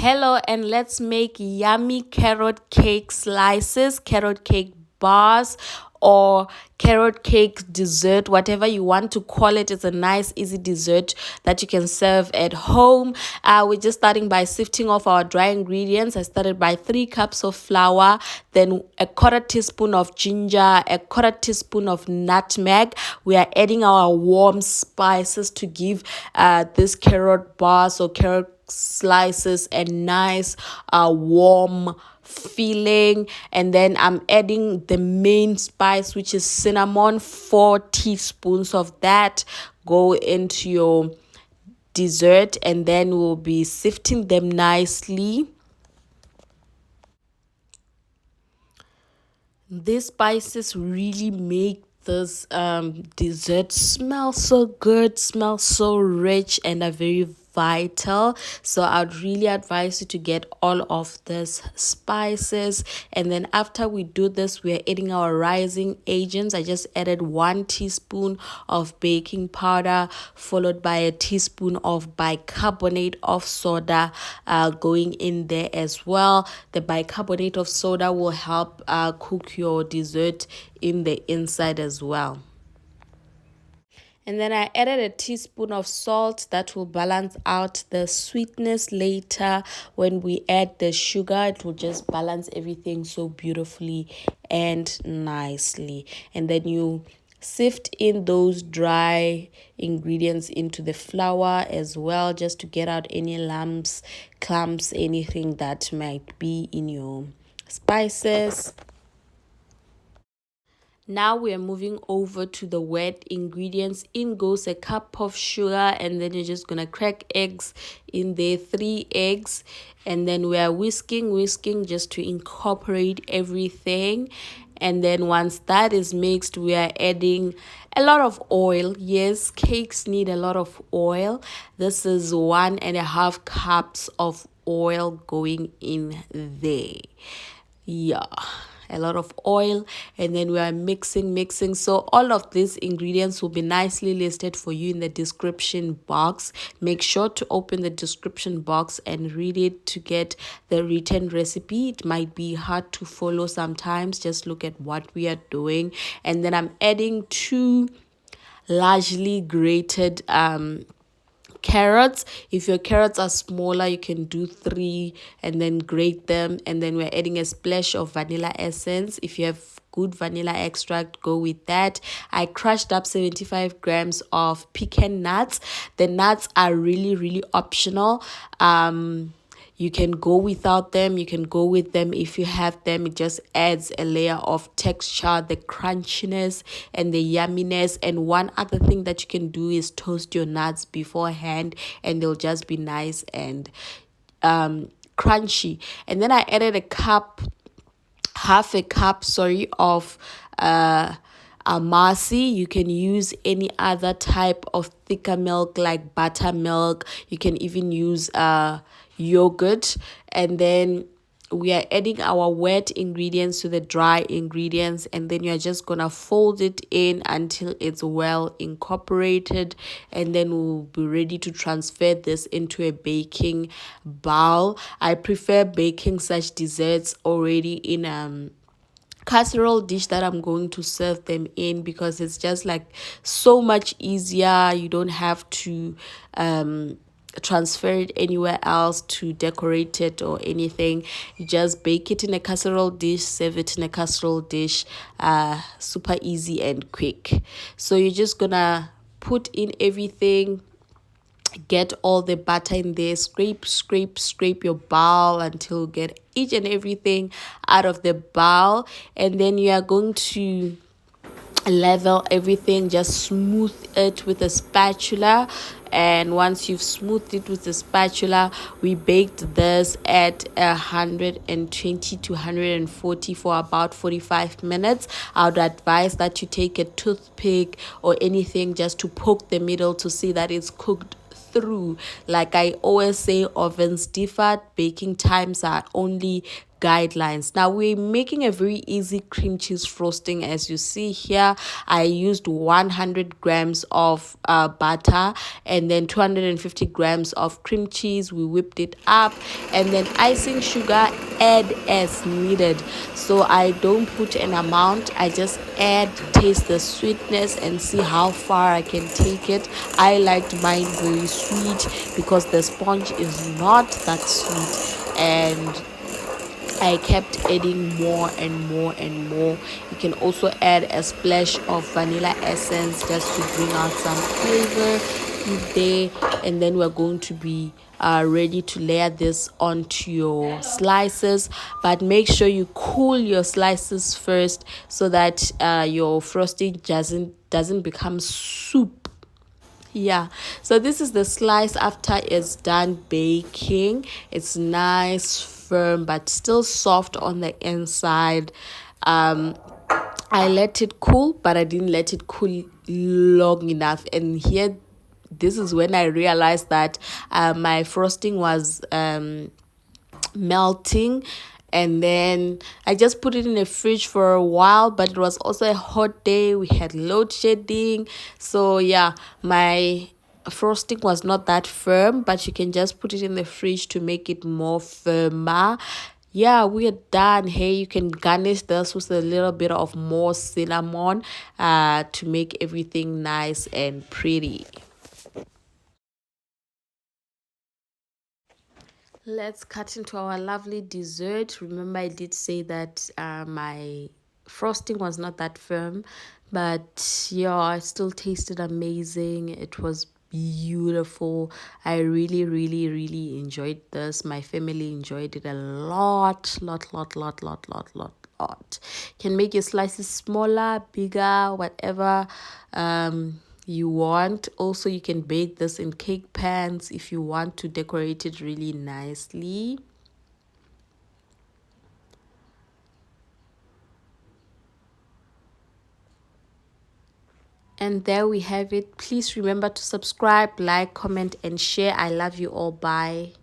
Hello, and let's make yummy carrot cake slices, carrot cake bars, or carrot cake dessert, whatever you want to call it. It's a nice, easy dessert that you can serve at home. We're just starting by sifting off our dry ingredients. I started by 3 cups of flour, then a quarter teaspoon of ginger, a quarter teaspoon of nutmeg. We are adding our warm spices to give this carrot bars or carrot slices a nice warm feeling. And then I'm adding the main spice, which is cinnamon. 4 teaspoons of that go into your dessert, and then we'll be sifting them nicely. These spices really make this dessert smell so good, smell so rich, and are very vital. So I'd really advise you to get all of these spices. And then after we do this, we're adding our rising agents. I just added 1 teaspoon of baking powder, followed by a teaspoon of bicarbonate of soda going in there as well. The bicarbonate of soda will help cook your dessert in the inside as well. And then I added a teaspoon of salt that will balance out the sweetness later. When we add the sugar, it will just balance everything so beautifully and nicely. And then you sift in those dry ingredients into the flour as well, just to get out any lumps, clumps, anything that might be in your spices. Now we are moving over to the wet ingredients. In goes a cup of sugar, and then you're just gonna crack eggs in there, 3 eggs, and then we are whisking just to incorporate everything. And then once that is mixed, we are adding a lot of oil. Yes, cakes need a lot of oil. This is 1.5 cups of oil going in there. Yeah, a lot of oil. And then we are mixing. So all of these ingredients will be nicely listed for you in the description box. Make sure to open the description box and read it to get the written recipe. It might be hard to follow sometimes. Just look at what we are doing. And then I'm adding 2 largely grated carrots. If your carrots are smaller, you can do 3 and then grate them. And then we're adding a splash of vanilla essence. If you have good vanilla extract, go with that. I crushed up 75 grams of pecan nuts. The nuts are really optional. You can go without them, you can go with them. If you have them, it just adds a layer of texture, the crunchiness and the yumminess. And one other thing that you can do is toast your nuts beforehand, and they'll just be nice and crunchy. And then I added half a cup of amasi. You can use any other type of thicker milk like buttermilk. You can even use yogurt. And then we are adding our wet ingredients to the dry ingredients, and then you're just gonna fold it in until it's well incorporated. And then we'll be ready to transfer this into a baking bowl. I prefer baking such desserts already in casserole dish that I'm going to serve them in, because it's just like so much easier. You don't have to transfer it anywhere else to decorate it or anything. You just bake it in a casserole dish, serve it in a casserole dish. Super easy and quick. So you're just gonna put in everything, get all the butter in there, scrape your bowl until you get each and everything out of the bowl. And then you are going to level everything, just smooth it with a spatula. And once you've smoothed it with the spatula, we baked this at 120 to 140 for about 45 minutes. I would advise that you take a toothpick or anything just to poke the middle to see that it's cooked through. Like I always say, ovens differ, baking times are only guidelines. Now we're making a very easy cream cheese frosting. As you see here, I used 100 grams of butter and then 250 grams of cream cheese. We whipped it up, and then icing sugar, add as needed. So I don't put an amount, I just add, taste the sweetness and see how far I can take it. I liked mine very sweet because the sponge is not that sweet, and I kept adding more and more and more. You can also add a splash of vanilla essence just to bring out some flavor in there. And then we're going to be ready to layer this onto your slices, but make sure you cool your slices first so that your frosting doesn't become soup. Yeah, so this is the slice after it's done baking. It's nice, firm, but still soft on the inside. I let it cool, but I didn't let it cool long enough. And here, this is when I realized that my frosting was melting. And then I just put it in the fridge for a while, but it was also a hot day. We had load shedding, so yeah, my frosting was not that firm, but you can just put it in the fridge to make it more firmer. Yeah, we are done. Hey, you can garnish this with a little bit of more cinnamon to make everything nice and pretty. Let's cut into our lovely dessert. Remember, I did say that my frosting was not that firm, but yeah, it still tasted amazing. It was beautiful. I really, really, really enjoyed this. My family enjoyed it a lot. Can make your slices smaller, bigger, whatever you want. Also, you can bake this in cake pans if you want to decorate it really nicely. And there we have it. Please remember to subscribe, like, comment, and share. I love you all. Bye.